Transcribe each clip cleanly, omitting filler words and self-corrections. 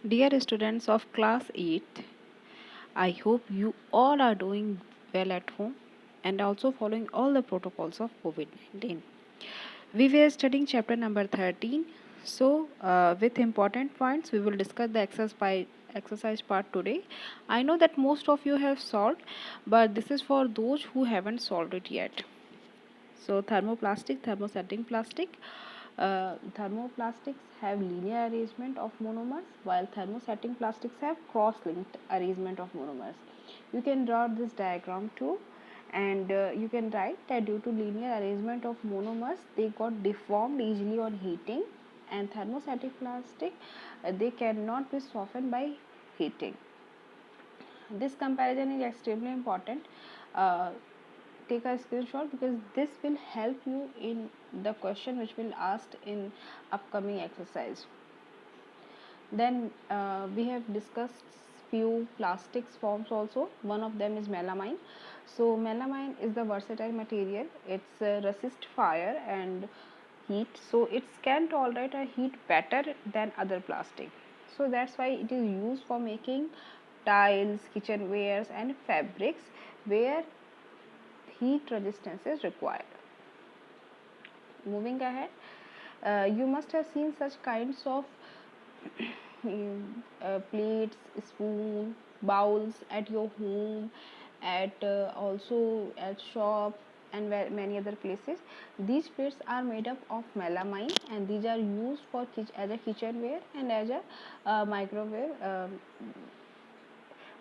Dear students of class 8th, I hope you all are doing well at home and also following all the protocols of COVID-19. We were studying chapter number 13. So, with important points, we will discuss the exercise part today. I know that most of you have solved, but this is for those who haven't solved it yet. So thermoplastic, thermosetting plastic. Thermoplastics have linear arrangement of monomers, while thermosetting plastics have cross-linked arrangement of monomers. You can draw this diagram too, and you can write that due to linear arrangement of monomers, they got deformed easily on heating, and thermosetting plastic they cannot be softened by heating. This comparison is extremely important. Uh, Take a screenshot because this will help you in the question which will asked in upcoming exercise. Then we have discussed few plastics forms also. One of them is melamine. So melamine is the versatile material. It's resist fire and heat, so it can tolerate a heat better than other plastic. So that's why it is used for making tiles, kitchenwares and fabrics where heat resistance is required. Moving ahead, you must have seen such kinds of plates, spoon, bowls at your home, at also at shop and many other places. These plates are made up of melamine, and these are used for as a kitchenware and as a microwave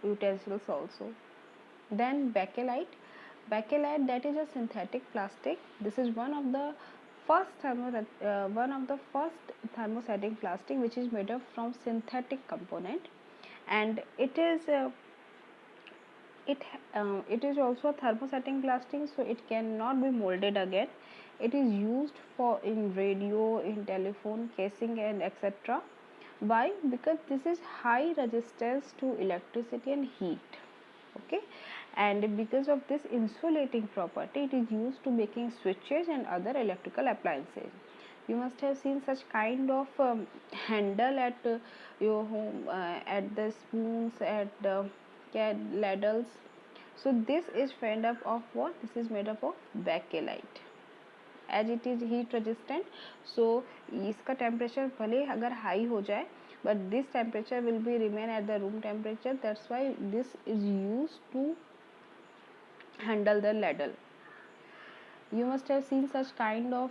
utensils also. Then bakelite. Bakelite, that is a synthetic plastic. This is one of the first thermosetting plastic which is made up from synthetic component, and it is also a thermosetting plastic, so it cannot be molded again. It is used for in radio, in telephone casing and etc. Why? Because this is high resistance to electricity and heat. Okay, and because of this insulating property, it is used to making switches and other electrical appliances. You must have seen such kind of handle at your home, at the spoons, at the ladles. So this is made up of what? This is made up of bakelite. As it is heat resistant, so इसका temperature भले अगर high हो जाए, but this temperature will be remain at the room temperature. That's why this is used to handle the ladle. You must have seen such kind of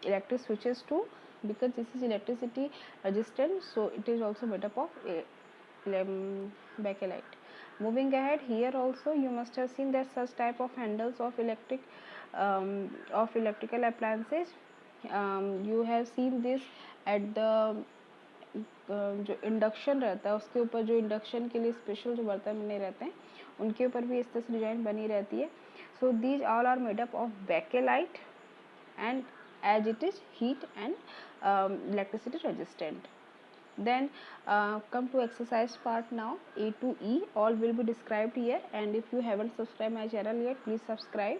electric switches too, because this is electricity resistant, so it is also made up of bakelite. Moving ahead, here also you must have seen that such type of handles of electrical appliances. You have seen this at the जो induction रहता है उसके ऊपर, जो induction के लिए special जो बर्तन बने रहते हैं उनके ऊपर भी इस तरह से डिजाइन बनी रहती है. So these all are made up of bakelite, and as it is heat and electricity resistant. Then come to exercise part now. A to E all will be described here, and if you haven't subscribed my channel yet, please subscribe.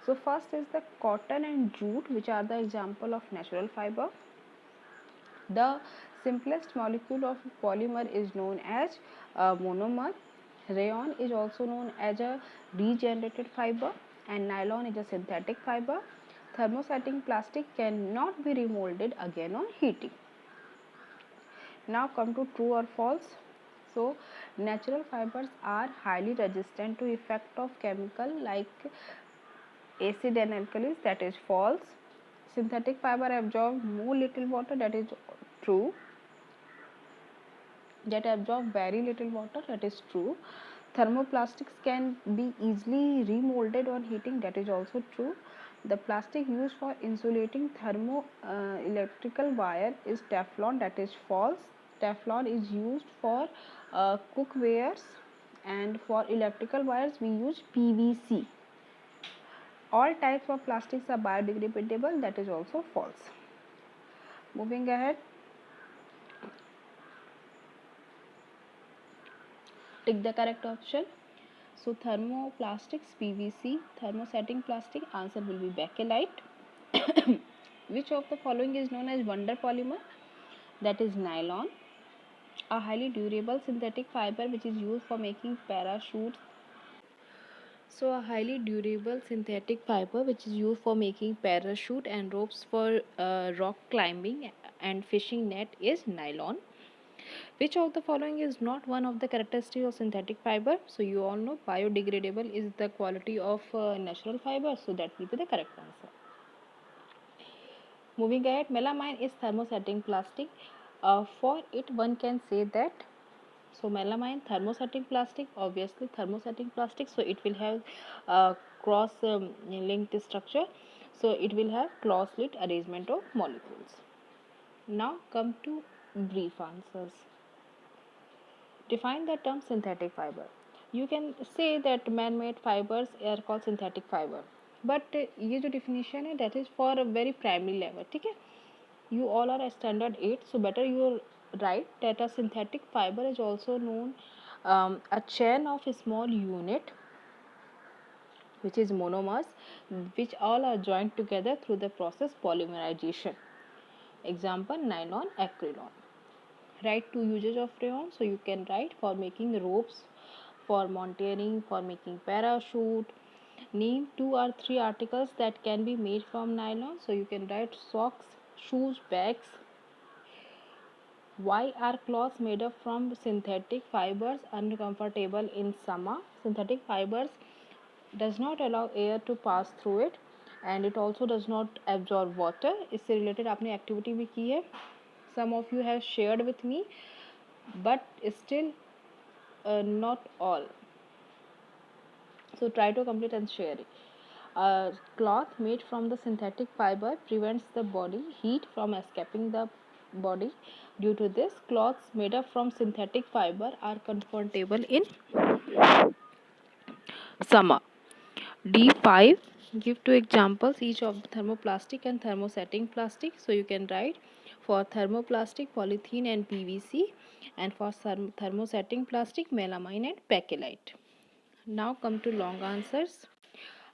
So first is the cotton and jute, which are the example of natural fiber. The simplest molecule of polymer is known as monomer. Rayon is also known as a regenerated fiber, and nylon is a synthetic fiber. Thermosetting plastic cannot be remolded again on heating. Now come to true or false. So natural fibers are highly resistant to effect of chemical like acid and alkalis, that is false. Synthetic fiber absorb more little water, that is true. That absorb very little water, that is true. Thermoplastics can be easily remolded on heating, that is also true. The plastic used for insulating thermo electrical wire is Teflon, that is false. Teflon is used for cookwares, and for electrical wires we use PVC. All types of plastics are biodegradable, that is also false. Moving ahead, tick the correct option. So thermoplastics, PVC. Thermosetting plastic, answer will be bakelite. Which of the following is known as wonder polymer? That is nylon. A highly durable synthetic fiber which is used for making parachutes. So a highly durable synthetic fiber which is used for making parachute and ropes for rock climbing and fishing net is nylon. Which of the following is not one of the characteristics of synthetic fiber? So you all know biodegradable is the quality of natural fiber, so that will be the correct answer. Moving ahead, melamine is thermosetting plastic. For it, one can say that, so melamine thermosetting plastic, obviously thermosetting plastic, so it will have cross linked structure, so it will have cross-linked arrangement of molecules. Now come to brief answers. Define the term synthetic fiber. You can say that man-made fibers are called synthetic fiber, but ये जो definition है that is for a very primary level, ठीक है? You all are a standard 8, so better you write that a synthetic fiber is also known a chain of a small unit which is monomers, which all are joined together through the process polymerization. Example, nylon, acrylon. Write two uses of rayon, so you can write for making ropes, for mountaineering, for making parachute. Name 2 or 3 articles that can be made from nylon, so you can write socks, shoes, bags. Why are cloths made up from synthetic fibers uncomfortable in summer? Synthetic fibers does not allow air to pass through it, and it also does not absorb water. इससे related आपने activity भी की है. Some of you have shared with me, but still not all. So try to complete and share it. Cloth made from the synthetic fiber prevents the body heat from escaping the body. Due to this, cloths made up from synthetic fiber are comfortable in summer. D5, give 2 examples each of the thermoplastic and thermosetting plastic. So you can write for thermoplastic, polythene and PVC, and for thermosetting plastic, melamine and bakelite. Now come to long answers.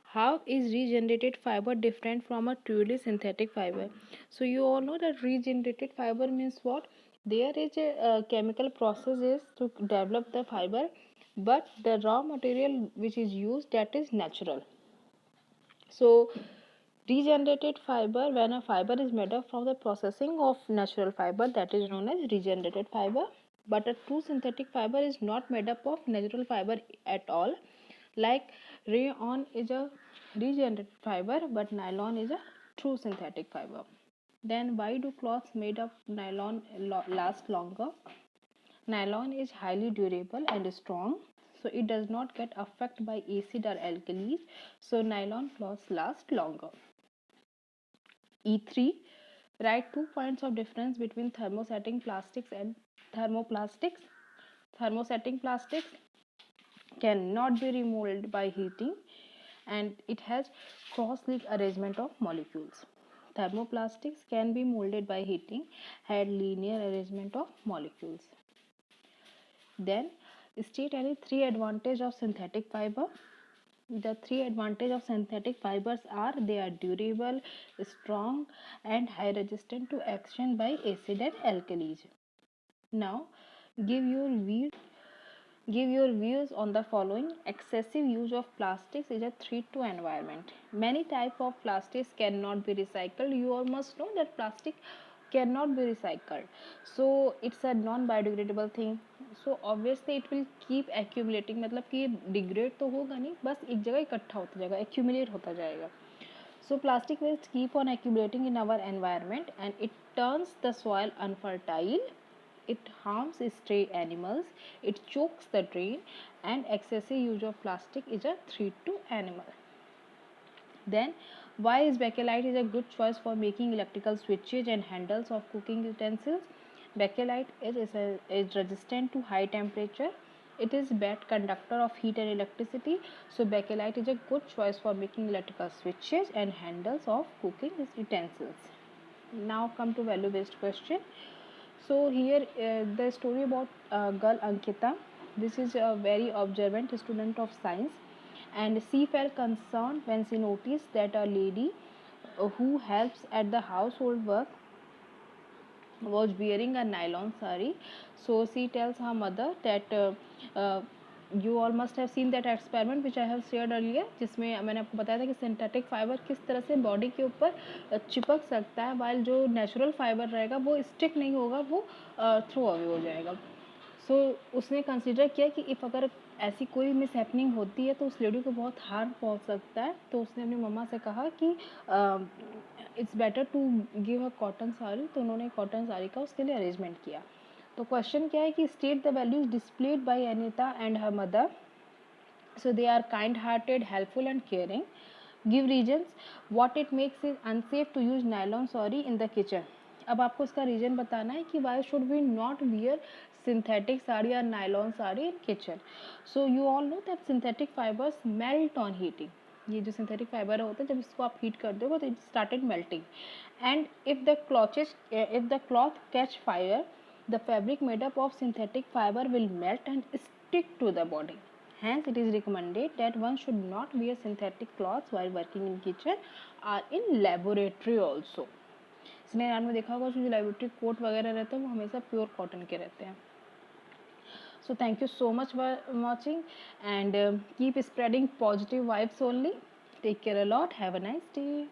How is regenerated fiber different from a truly synthetic fiber? So you all know that regenerated fiber means what? There is a chemical process is to develop the fiber, but the raw material which is used, that is natural. So regenerated fiber, when a fiber is made up from the processing of natural fiber, that is known as regenerated fiber. But a true synthetic fiber is not made up of natural fiber at all. Like rayon is a regenerated fiber, but nylon is a true synthetic fiber. Then why do cloths made of nylon last longer? Nylon is highly durable and strong, so it does not get affected by acid or alkalis, so nylon cloths last longer. E3, write 2 points of difference between thermosetting plastics and thermoplastics. Thermosetting plastics cannot be remolded by heating, and it has cross-linked arrangement of molecules. Thermoplastics can be molded by heating, had linear arrangement of molecules. Then state any 3 advantages of synthetic fiber. The 3 advantages of synthetic fibers are they are durable, strong, and high resistant to action by acid and alkalis. Now give your views Give your views on the following. Excessive use of plastics is a threat to environment. Many types of plastics cannot be recycled. You all must know that plastic cannot be recycled. So it's a non-biodegradable thing. So obviously it will keep accumulating. मतलब कि degrade तो होगा नहीं, बस एक जगह इकट्ठा होता जाएगा, accumulate होता जाएगा. So plastic waste keep on accumulating in our environment and it turns the soil unfertile. It harms stray animals, it chokes the drain, and excessive use of plastic is a threat to animal. Then why is bakelite is a good choice for making electrical switches and handles of cooking utensils? Bakelite is resistant to high temperature. It is bad conductor of heat and electricity. So bakelite is a good choice for making electrical switches and handles of cooking utensils. Now come to value based question. So here the story about girl Ankita. This is a very observant student of science, and she felt concerned when she noticed that a lady who helps at the household work was wearing a nylon sari. So she tells her mother that you all must have seen that experiment which I have shared earlier, जिसमें मैंने आपको बताया था कि synthetic fibre किस तरह से body के ऊपर चिपक सकता है, वाइल जो नेचुरल फाइबर रहेगा वो स्टिक नहीं होगा, वो थ्रो अवे हो जाएगा. सो उसने कंसिडर किया कि इफ़ अगर ऐसी कोई मिस हैपनिंग होती है तो उस लेडी को बहुत हार्म पहुंच सकता है. तो उसने अपनी मम्मा से कहा कि it's better to give a cotton sari. तो उन्होंने कॉटन साड़ी का उसके लिए अरेंजमेंट किया. तो क्वेश्चन क्या है कि state the values displayed bye Anita and her mother. So they are kind hearted, helpful and caring. Give reasons what it makes it unsafe to use nylon sari in the kitchen. अब आपको इसका reason बताना है कि why should we not wear synthetic sari or nylon sari in kitchen. So you all know that synthetic fibers melt on heating. ये जो synthetic fibre होता है जब इसको आप हीट कर दोगे तो it started melting. And if the cloth catch fire, the fabric made up of synthetic fibre will melt and stick to the body. Hence, it is recommended that one should not wear synthetic clothes while working in kitchen or in laboratory also. इसने यार में देखा होगा जो laboratory coat वगैरह रहते हैं वो हमेशा प्योर कॉटन के रहते हैं. So thank you so much for watching and keep spreading positive vibes only. Take care a lot. Have a nice day.